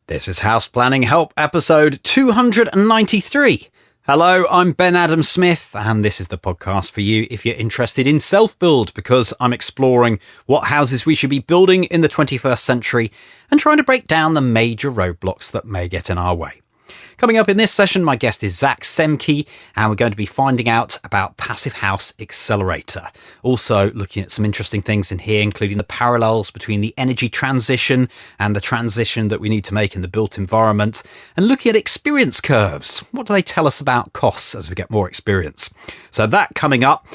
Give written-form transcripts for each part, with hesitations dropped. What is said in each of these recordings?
This is House Planning Help episode 293. Hello, I'm Ben Adam Smith, and this is the podcast for you if you're interested in self-build, because I'm exploring what houses we should be building in the 21st century and trying to break down the major roadblocks that may get in our way. Coming up in this session, my guest is Zack Semke, and we're going to be finding out about Passive House Accelerator. Also looking at some interesting things in here, including the parallels between the energy transition and the transition that we need to make in the built environment, and looking at experience curves. What do they tell us about costs as we get more experience? So that coming up.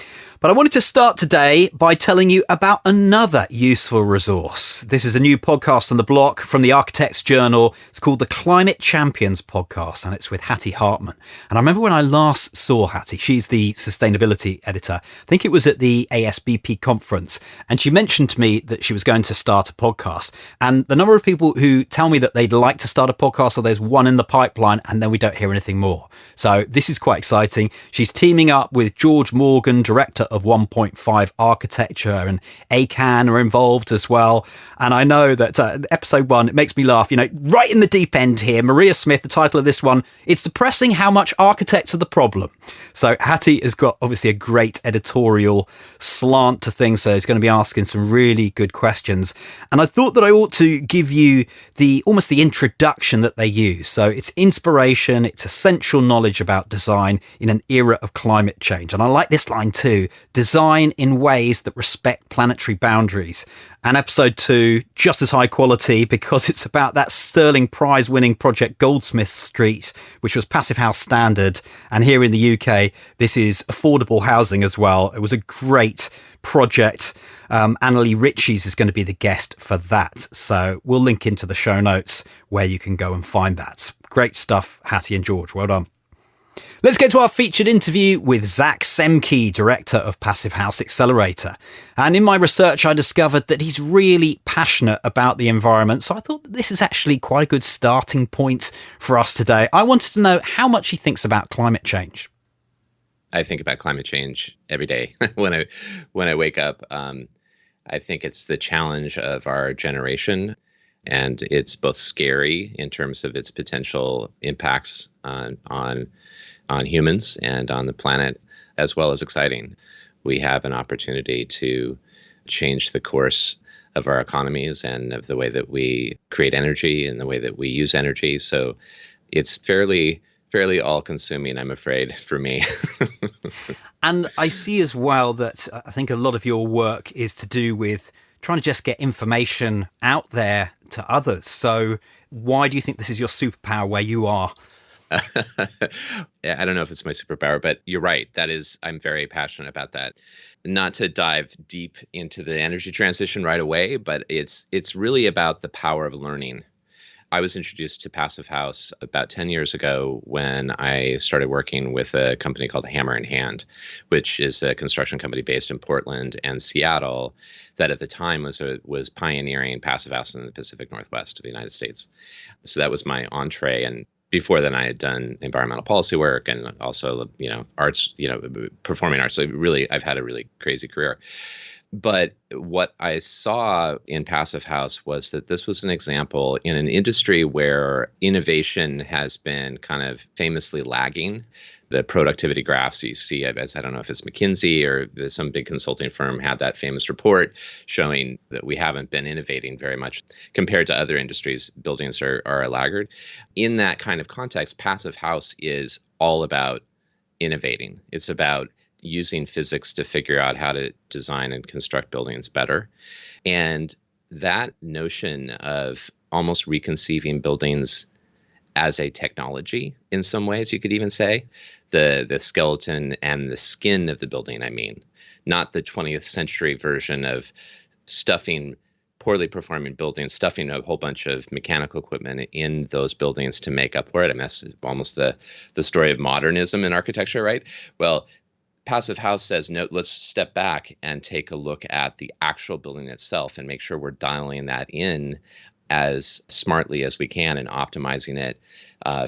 But I wanted to start today by telling you about another useful resource. This is a new podcast on the block from the Architects Journal. It's called the Climate Champions Podcast, and it's with Hattie Hartman. And I remember when I last saw Hattie, she's the sustainability editor. I think it was at the ASBP conference. And she mentioned to me that she was going to start a podcast. And the number of people who tell me that they'd like to start a podcast, or there's one in the pipeline, and then we don't hear anything more. So this is quite exciting. She's teaming up with George Morgan, director of 1.5 Architecture, and ACAN are involved as well. And I know that episode 1, it makes me laugh, right in the deep end here. Maria Smith, the title of this one, it's depressing how much architects are the problem. So Hattie has got obviously a great editorial slant to things, so he's going to be asking some really good questions. And I thought that I ought to give you almost the introduction that they use. So it's inspiration, it's essential knowledge about design in an era of climate change. And I like this line too: design in ways that respect planetary boundaries. And episode 2, just as high quality, because it's about that Sterling Prize winning project Goldsmith Street, which was Passive House standard. And here in the UK, this is affordable housing as well. It was a great project. Annalie Ritchie's is going to be the guest for that. So we'll link into the show notes where you can go and find that. Great stuff, Hattie and George. Well done. Let's get to our featured interview with Zack Semke, director of Passive House Accelerator. And in my research, I discovered that he's really passionate about the environment. So I thought that this is actually quite a good starting point for us today. I wanted to know how much he thinks about climate change. I think about climate change every day when I wake up. I think it's the challenge of our generation, and it's both scary in terms of its potential impacts on humans and on the planet, as well as exciting. We have an opportunity to change the course of our economies and of the way that we create energy and the way that we use energy. So it's fairly all-consuming, I'm afraid, for me. And I see as well that I think a lot of your work is to do with trying to just get information out there to others. So why do you think this is your superpower where you are? I don't know if it's my superpower, but you're right. I'm very passionate about that. Not to dive deep into the energy transition right away, but it's really about the power of learning. I was introduced to Passive House about 10 years ago when I started working with a company called Hammer in Hand, which is a construction company based in Portland and Seattle that at the time was pioneering Passive House in the Pacific Northwest of the United States. So that was my entree. And before then, I had done environmental policy work and also, arts, performing arts. So really, I've had a really crazy career. But what I saw in Passive House was that this was an example in an industry where innovation has been kind of famously lagging. The productivity graphs you see, as I don't know if it's McKinsey or some big consulting firm had that famous report showing that we haven't been innovating very much compared to other industries. Buildings are a laggard. In that kind of context, Passive House is all about innovating. It's about using physics to figure out how to design and construct buildings better. And that notion of almost reconceiving buildings as a technology, in some ways, you could even say, the skeleton and the skin of the building, not the 20th century version of stuffing poorly performing buildings, stuffing a whole bunch of mechanical equipment in those buildings to make up for it. That's almost the story of modernism in architecture, right? Well, Passive House says, no, let's step back and take a look at the actual building itself and make sure we're dialing that in as smartly as we can and optimizing it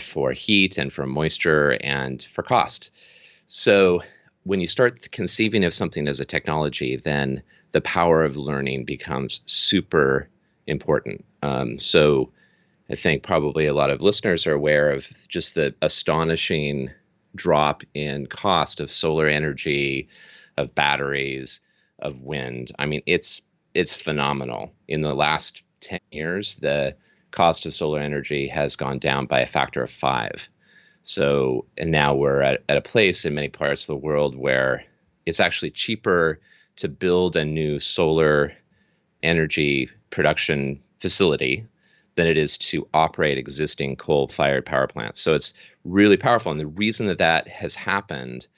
for heat and for moisture and for cost. So when you start conceiving of something as a technology, then the power of learning becomes super important. So I think probably a lot of listeners are aware of just the astonishing drop in cost of solar energy, of batteries, of wind. I mean, it's phenomenal. In the last 10 years, the cost of solar energy has gone down by a factor of 5. So, and now we're at a place in many parts of the world where it's actually cheaper to build a new solar energy production facility than it is to operate existing coal-fired power plants. So it's really powerful. And the reason that that has happened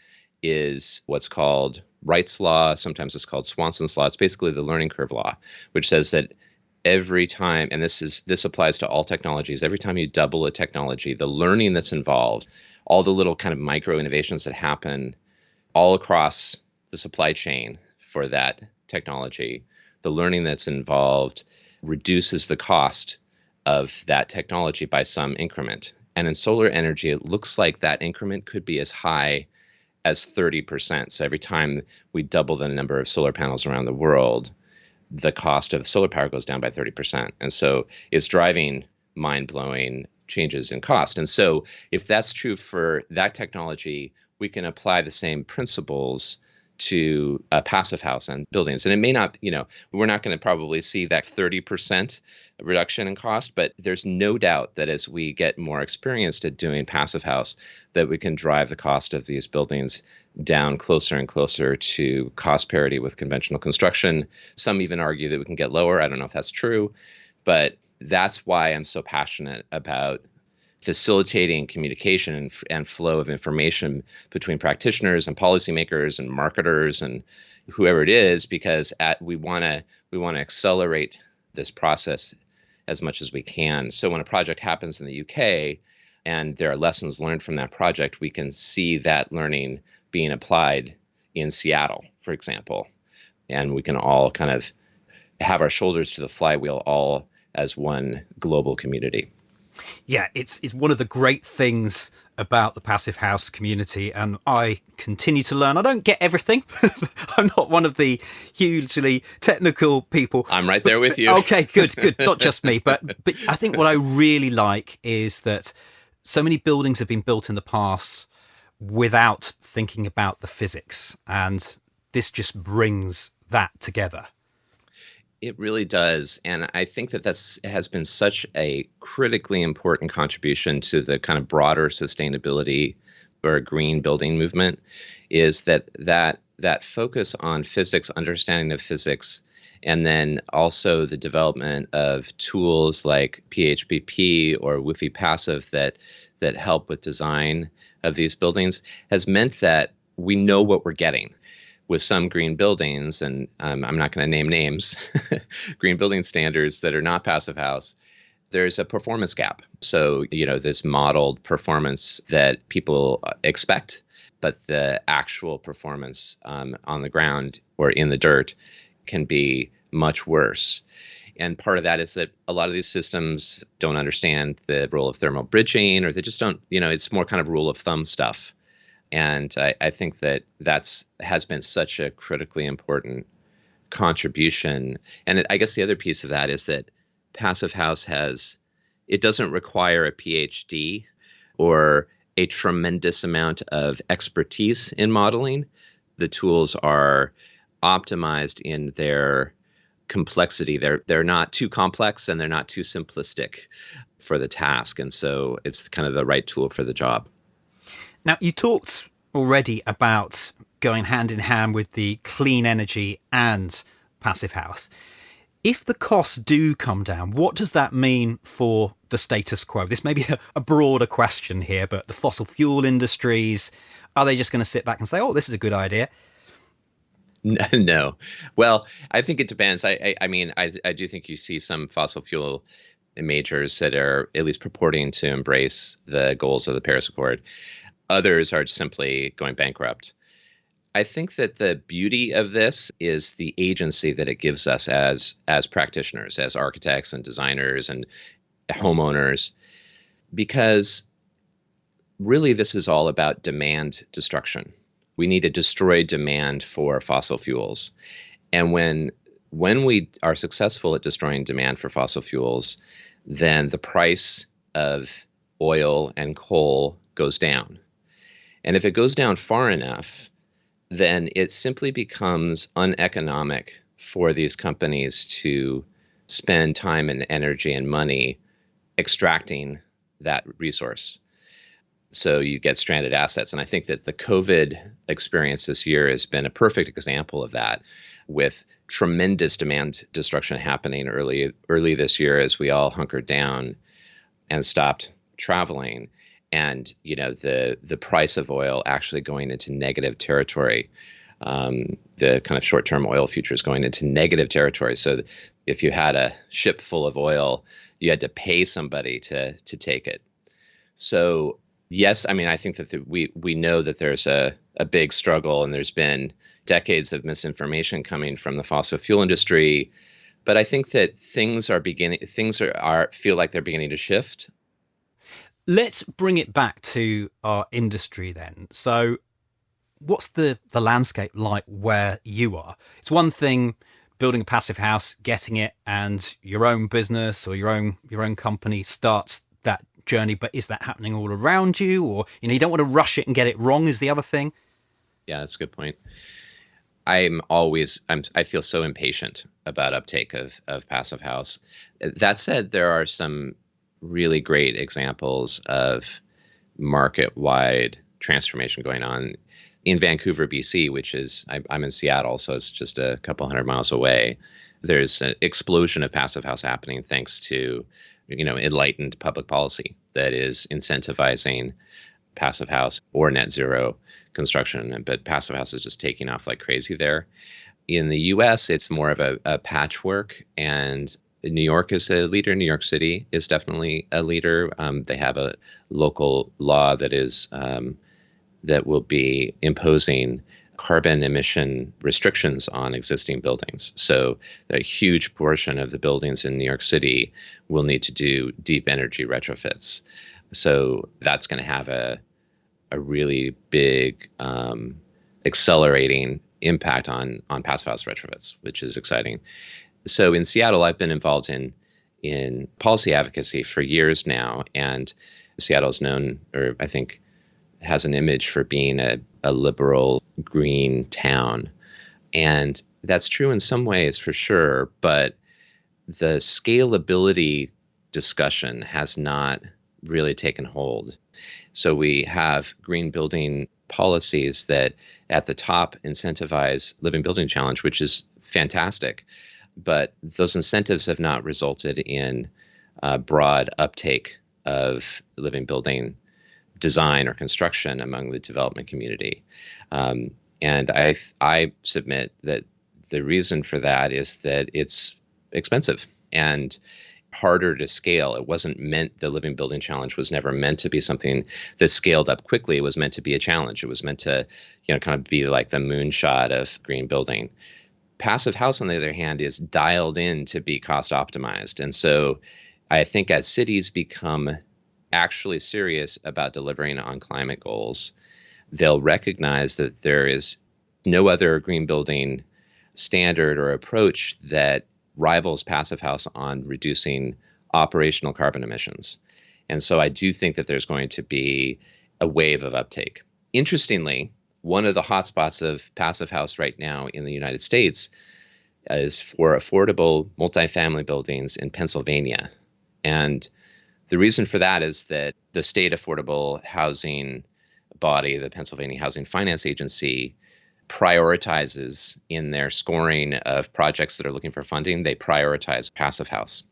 is what's called Wright's law. Sometimes it's called Swanson's law. It's basically the learning curve law, which says that every time, and this applies to all technologies, every time you double a technology, the learning that's involved, all the little kind of micro innovations that happen all across the supply chain for that technology, the learning that's involved reduces the cost of that technology by some increment. And in solar energy, it looks like that increment could be as high as 30%. So every time we double the number of solar panels around the world, the cost of solar power goes down by 30%. And so it's driving mind-blowing changes in cost. And so if that's true for that technology, we can apply the same principles to a passive house and buildings. And it may not, we're not going to probably see that 30% reduction in cost, but there's no doubt that as we get more experienced at doing passive house, that we can drive the cost of these buildings down closer and closer to cost parity with conventional construction. Some even argue that we can get lower. I don't know if that's true, but that's why I'm so passionate about facilitating communication and flow of information between practitioners and policymakers and marketers and whoever it is, because we want to accelerate this process as much as we can. So when a project happens in the UK and there are lessons learned from that project, we can see that learning being applied in Seattle, for example, and we can all kind of have our shoulders to the flywheel all as one global community. Yeah, it's one of the great things about the Passive House community, and I continue to learn. I don't get everything. I'm not one of the hugely technical people. I'm right there with you. Okay, good. Not just me, but I think what I really like is that so many buildings have been built in the past without thinking about the physics, and this just brings that together. It really does. And I think that has been such a critically important contribution to the kind of broader sustainability or green building movement, is that focus on physics, understanding of physics, and then also the development of tools like PHBP or Wi-Fi passive that help with design of these buildings has meant that we know what we're getting. With some green buildings, and I'm not going to name names, green building standards that are not passive house, there's a performance gap. So, this modeled performance that people expect, but the actual performance on the ground or in the dirt can be much worse. And part of that is that a lot of these systems don't understand the role of thermal bridging, or they just don't, it's more kind of rule of thumb stuff. And I think that has been such a critically important contribution. And I guess the other piece of that is that Passive House it doesn't require a PhD or a tremendous amount of expertise in modeling. The tools are optimized in their complexity. They're not too complex and they're not too simplistic for the task. And so it's kind of the right tool for the job. Now, you talked already about going hand in hand with the clean energy and passive house. If the costs do come down, what does that mean for the status quo? This may be a broader question here, but the fossil fuel industries, are they just going to sit back and say, oh, this is a good idea? No. Well, I think it depends. I mean, I do think you see some fossil fuel majors that are at least purporting to embrace the goals of the Paris Accord. Others are simply going bankrupt. I think that the beauty of this is the agency that it gives us as practitioners, as architects and designers and homeowners, because really this is all about demand destruction. We need to destroy demand for fossil fuels. And when we are successful at destroying demand for fossil fuels, then the price of oil and coal goes down. And if it goes down far enough, then it simply becomes uneconomic for these companies to spend time and energy and money extracting that resource. So you get stranded assets. And I think that the COVID experience this year has been a perfect example of that, with tremendous demand destruction happening early this year as we all hunkered down and stopped traveling. And the price of oil actually going into negative territory. The kind of short-term oil futures going into negative territory. So if you had a ship full of oil, you had to pay somebody to take it. So yes, I mean, I think that we know that there's a big struggle, and there's been decades of misinformation coming from the fossil fuel industry. But I think that things are feel like they're beginning to shift. Let's bring it back to our industry then. So what's the landscape like where you are? It's one thing building a passive house, getting it, and your own business or your own company starts that journey. But is that happening all around you? Or, you don't want to rush it and get it wrong is the other thing. Yeah, that's a good point. I feel so impatient about uptake of passive house. That said, there are some really great examples of market-wide transformation going on in Vancouver, BC, which is, I'm in Seattle, so it's just a couple 100 miles away. There's an explosion of passive house happening thanks to, enlightened public policy that is incentivizing passive house or net zero construction. But passive house is just taking off like crazy there. In the US, it's more of a patchwork, and New York is a leader. New York City is definitely a leader. They have a local law that will be imposing carbon emission restrictions on existing buildings. So a huge portion of the buildings in New York City will need to do deep energy retrofits. So that's going to have a really big accelerating impact on passive house retrofits, which is exciting. So in Seattle, I've been involved in policy advocacy for years now, and Seattle is known, or I think has an image for being a liberal green town. And that's true in some ways for sure, but the scalability discussion has not really taken hold. So we have green building policies that at the top incentivize Living Building Challenge, which is fantastic. But those incentives have not resulted in broad uptake of living building design or construction among the development community. And I submit that the reason for that is that it's expensive and harder to scale. It wasn't meant, the Living Building Challenge was never meant to be something that scaled up quickly. It was meant to be a challenge. It was meant to, kind of be like the moonshot of green building. Passive house, on the other hand, is dialed in to be cost optimized. And so I think as cities become actually serious about delivering on climate goals, they'll recognize that there is no other green building standard or approach that rivals passive house on reducing operational carbon emissions. And so I do think that there's going to be a wave of uptake. Interestingly, one of the hotspots of passive house right now in the United States is for affordable multifamily buildings in Pennsylvania. And the reason for that is that the state affordable housing body, the Pennsylvania Housing Finance Agency, prioritizes in their scoring of projects that are looking for funding, they prioritize passive house.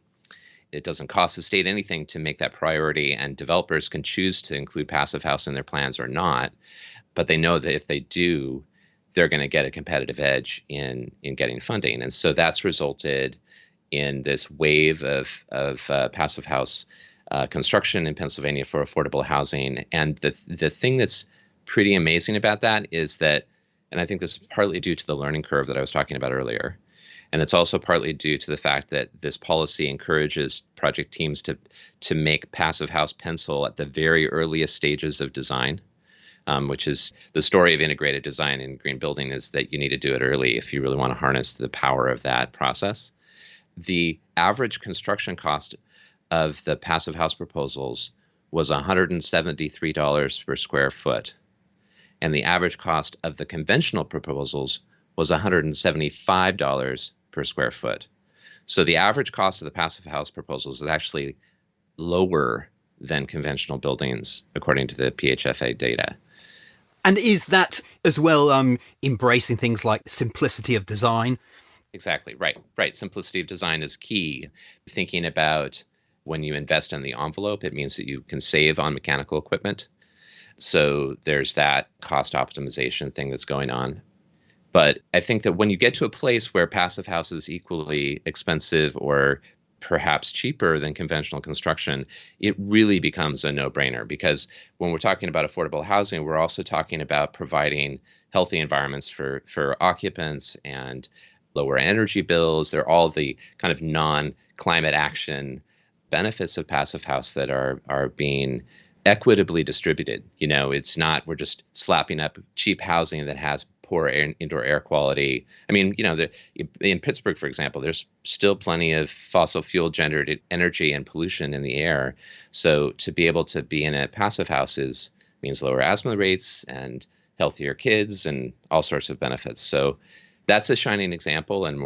It doesn't cost the state anything to make that priority, and developers can choose to include passive house in their plans or not. But they know that if they do, they're going to get a competitive edge in getting funding. And so that's resulted in this wave of passive house construction in Pennsylvania for affordable housing. And the thing that's pretty amazing about that is that, and I think this is partly due to the learning curve that I was talking about earlier, and it's also partly due to the fact that this policy encourages project teams to make passive house pencil at the very earliest stages of design, which is the story of integrated design in green building, is that you need to do it early if you really want to harness the power of that process. The average construction cost of the passive house proposals was $173 per square foot, and the average cost of the conventional proposals was $175 per square foot. So the average cost of the passive house proposals is actually lower than conventional buildings, according to the PHFA data. And is that as well embracing things like simplicity of design? Exactly, right. Simplicity of design is key. Thinking about when you invest in the envelope, it means that you can save on mechanical equipment. So there's that cost optimization thing that's going on. But I think that when you get to a place where passive house is equally expensive or perhaps cheaper than conventional construction, it really becomes a no-brainer, because when we're talking about affordable housing, we're also talking about providing healthy environments for occupants and lower energy bills. They're all the kind of non-climate action benefits of passive house that are being equitably distributed. It's not we're just slapping up cheap housing that has poor indoor air quality. I mean, in Pittsburgh, for example, there's still plenty of fossil fuel generated energy and pollution in the air. So to be able to be in a passive house means lower asthma rates and healthier kids and all sorts of benefits. So that's a shining example. And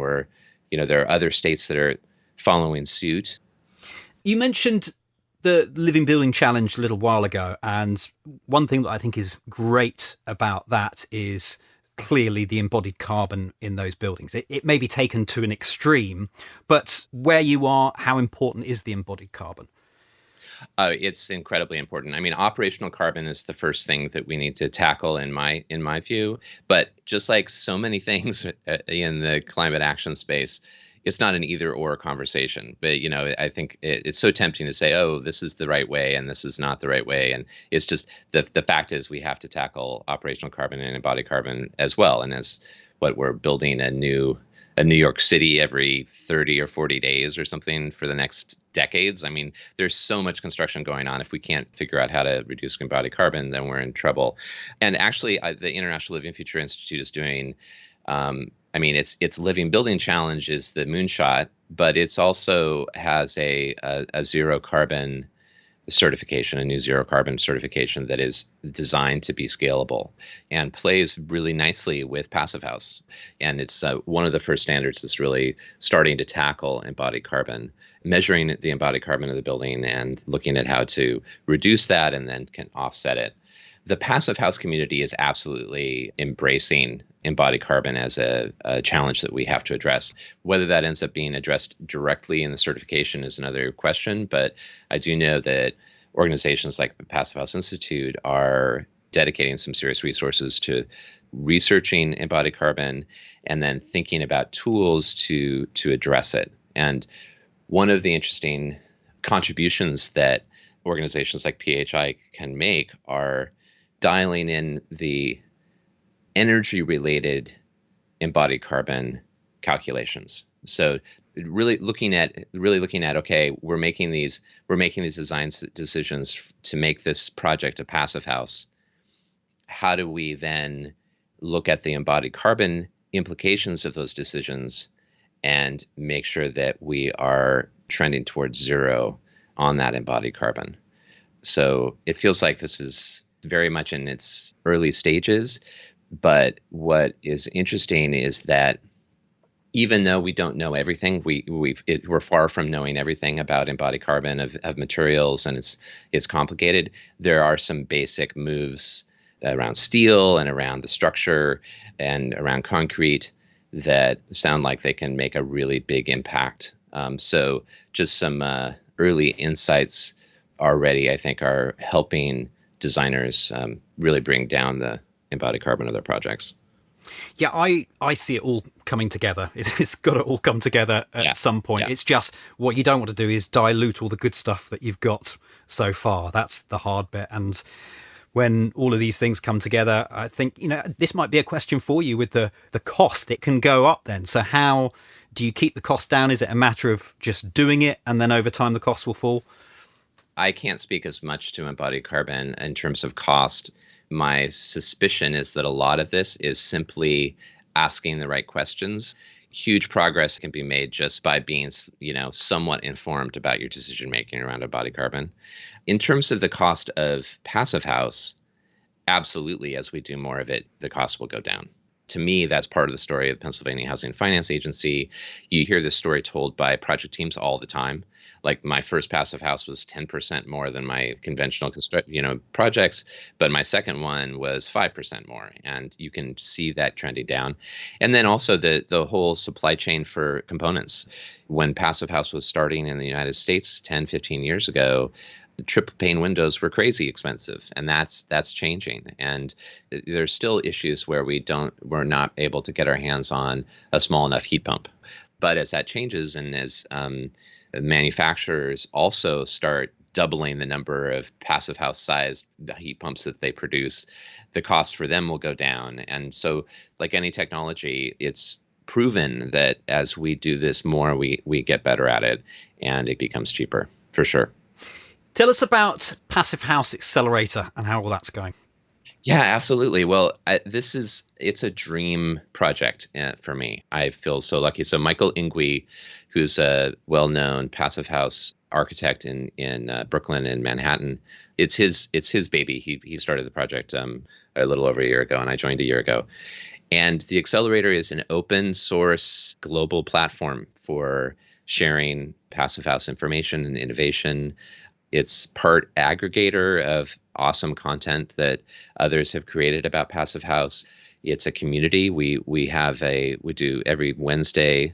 there are other states that are following suit. You mentioned the Living Building Challenge a little while ago, and one thing that I think is great about that is clearly the embodied carbon in those buildings. It may be taken to an extreme, but where you are, how important is the embodied carbon? It's incredibly important. I mean, operational carbon is the first thing that we need to tackle in my view. But just like so many things in the climate action space, it's not an either or conversation. But, I think it's so tempting to say, oh, this is the right way and this is not the right way. And it's just the fact is we have to tackle operational carbon and embodied carbon as well. And as what we're building a New York City every 30 or 40 days or something for the next decades. I mean, there's so much construction going on. If we can't figure out how to reduce embodied carbon, then we're in trouble. And actually, the International Living Future Institute is doing its Living Building Challenge is the moonshot, but it's also has a zero carbon certification, a new zero carbon certification that is designed to be scalable and plays really nicely with passive house. And it's one of the first standards that's really starting to tackle embodied carbon, measuring the embodied carbon of the building and looking at how to reduce that and then can offset it. The passive house community is absolutely embracing embodied carbon as a challenge that we have to address. Whether that ends up being addressed directly in the certification is another question, but I do know that organizations like the Passive House Institute are dedicating some serious resources to researching embodied carbon and then thinking about tools to address it. And one of the interesting contributions that organizations like PHI can make are dialing in the energy-related embodied carbon calculations. So really looking at okay, we're making these design decisions to make this project a passive house. How do we then look at the embodied carbon implications of those decisions and make sure that we are trending towards zero on that embodied carbon? So it feels like this is very much in its early stages. But what is interesting is that even though we don't know everything, we're far from knowing everything about embodied carbon of materials, and it's complicated. There are some basic moves around steel and around the structure and around concrete that sound like they can make a really big impact. So just some early insights already, I think, are helping designers really bring down the embodied carbon of their projects. Yeah, I see it all coming together. It's got to all come together at some point. Yeah. It's just what you don't want to do is dilute all the good stuff that you've got so far. That's the hard bit. And when all of these things come together, I think, this might be a question for you with the cost. It can go up then. So how do you keep the cost down? Is it a matter of just doing it and then over time the cost will fall? I can't speak as much to embodied carbon in terms of cost. My suspicion is that a lot of this is simply asking the right questions. huge progress can be made just by being, somewhat informed about your decision making around embodied carbon. In terms of the cost of Passive House, absolutely, as we do more of it, the cost will go down. To me, that's part of the story of Pennsylvania Housing and Finance Agency. You hear this story told by project teams all the time. Like my first Passive House was 10% more than my conventional projects, but my second one was 5% more. And you can see that trending down. And then also the whole supply chain for components. When Passive House was starting in the United States 10, 15 years ago, the triple pane windows were crazy expensive, and that's changing. And there's still issues where we're not able to get our hands on a small enough heat pump. But as that changes, and as manufacturers also start doubling the number of Passive House sized heat pumps that they produce, the cost for them will go down. And so, like any technology, it's proven that as we do this more, we get better at it, and it becomes cheaper for sure. Tell us about Passive House Accelerator and how all that's going. Yeah, absolutely. Well, it's a dream project for me. I feel so lucky. So Michael Ingui, who's a well-known Passive House architect in Brooklyn and Manhattan, it's his baby. He started the project a little over a year ago, and I joined a year ago. And the Accelerator is an open source global platform for sharing Passive House information and innovation. It's part aggregator of awesome content that others have created about Passive House. It's a community. We do every Wednesday,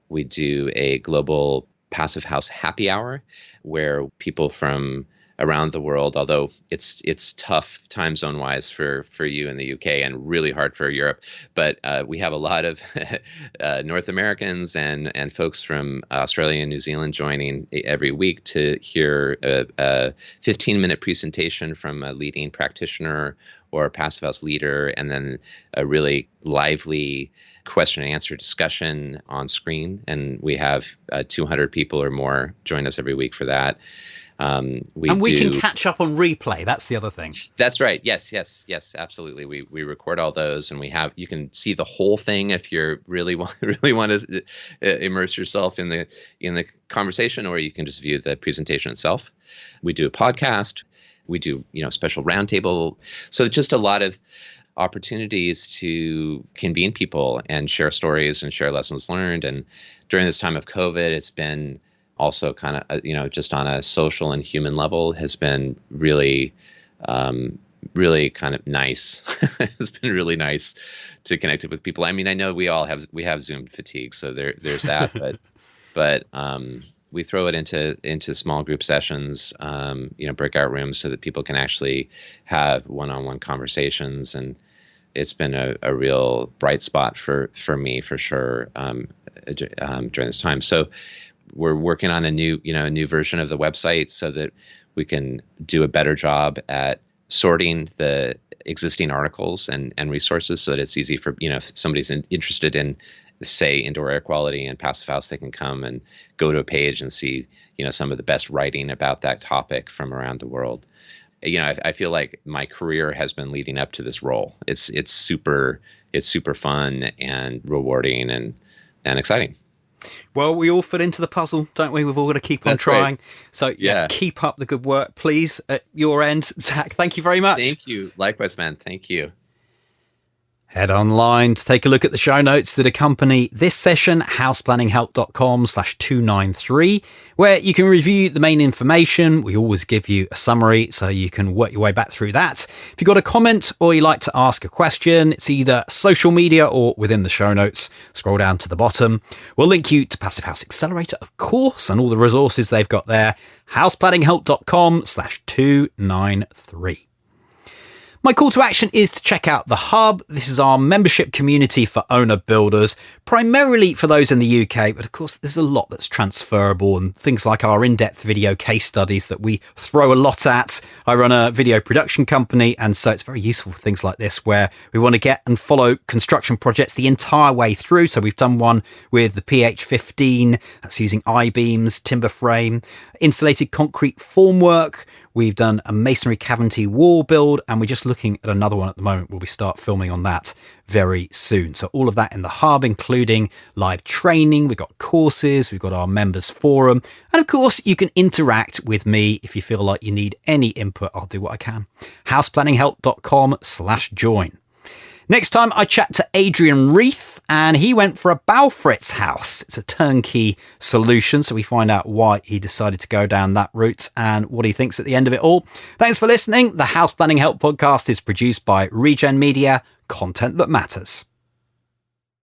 we do a global Passive House happy hour where people from around the world, although it's tough time zone wise for you in the UK and really hard for Europe, but we have a lot of North Americans and folks from Australia and New Zealand joining every week to hear a 15-minute presentation from a leading practitioner or a Passive House leader, and then a really lively question and answer discussion on screen. And we have 200 people or more join us every week for that. We can catch up on replay. That's the other thing. That's right. Yes, absolutely. We record all those, and you can see the whole thing if you really want to immerse yourself in the conversation, or you can just view the presentation itself. We do a podcast. We do special roundtable. So just a lot of opportunities to convene people and share stories and share lessons learned. And during this time of COVID, it's been also kind of, just on a social and human level, has been really, really kind of nice. It's been really nice to connect with people. I mean, I know we have Zoom fatigue, so there's that, but we throw it into small group sessions, breakout rooms, so that people can actually have one-on-one conversations. And it's been a real bright spot for me, for sure, during this time. So we're working on a new version of the website so that we can do a better job at sorting the existing articles and resources, so that it's easy for, if somebody's interested in, say, indoor air quality and Passive House, they can come and go to a page and see, some of the best writing about that topic from around the world. I feel like my career has been leading up to this role. It's super fun and rewarding and exciting. Well, we all fit into the puzzle, don't we? We've all got to keep on trying. Right. So yeah, keep up the good work, please, at your end. Zach, thank you very much. Thank you. Likewise, man. Thank you. Head online to take a look at the show notes that accompany this session, houseplanninghelp.com/293, where you can review the main information. We always give you a summary so you can work your way back through that. If you've got a comment or you'd like to ask a question, it's either social media or within the show notes. Scroll down to the bottom. We'll link you to Passive House Accelerator, of course, and all the resources they've got there. houseplanninghelp.com/293. My call to action is to check out the Hub. This is our membership community for owner builders, primarily for those in the UK, but of course there's a lot that's transferable, and things like our in-depth video case studies that we throw a lot at. I run a video production company, and so it's very useful for things like this where we want to get and follow construction projects the entire way through. So we've done one with the PH15, that's using I-beams, timber frame, insulated concrete formwork. We've done a masonry cavity wall build, and we're just looking at another one at the moment where we start filming on that very soon. So all of that in the hub, including live training. We've got courses, we've got our members forum, and of course you can interact with me if you feel like you need any input. I'll do what I can. houseplanninghelp.com/join. Next time I chat to Adrian Reith, and he went for a Balfritz house. It's a turnkey solution, so we find out why he decided to go down that route and what he thinks at the end of it all. Thanks for listening. The House Planning Help podcast is produced by Regen Media, content that matters.